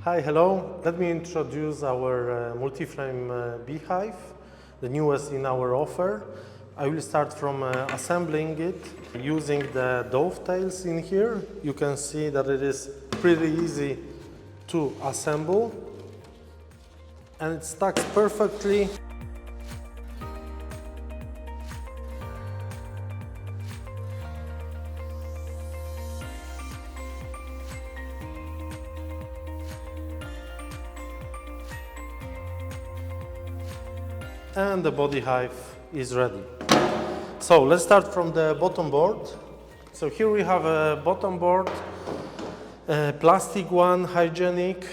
Hi, hello. Let me introduce our multiframe beehive, the newest in our offer. I will start from assembling it using the dovetails in here. You can see that it is pretty easy to assemble and it stacks perfectly. And the body hive is ready. So let's start from the bottom board. So here we have a bottom board, plastic one, hygienic,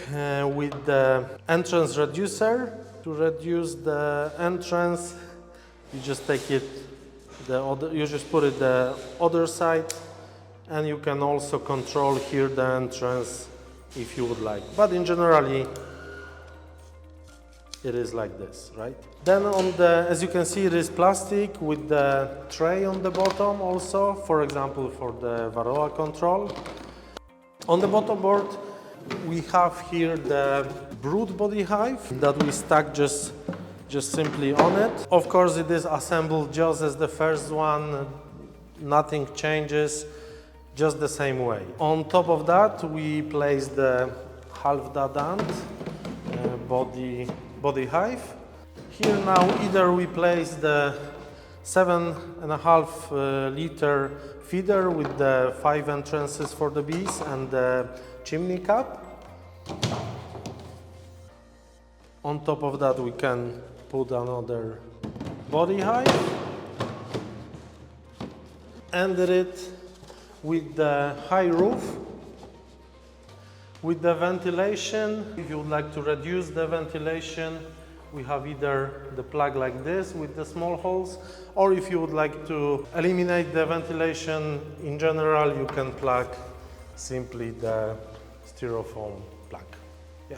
with the entrance reducer. To reduce the entrance, you just take it, you just put it the other side, and you can also control here the entrance if you would like. But in generally, it is like this, right? Then on the, as you can see, it is plastic with the tray on the bottom also, for example, for the varroa control. On the bottom board, we have here the brood body hive that we stack just simply on it. Of course, it is assembled just as the first one, nothing changes, just the same way. On top of that, we place the half dadant body hive. Here now either we place the 7.5 liter feeder with the 5 entrances for the bees and the chimney cap. On top of that we can put another body hive. Ender it with the high roof. With the ventilation, if you would like to reduce the ventilation, we have either the plug like this with the small holes, or if you would like to eliminate the ventilation in general, you can plug simply the styrofoam plug. Yeah.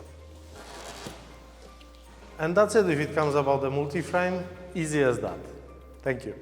And that's it if it comes about the multi-frame, easy as that. Thank you.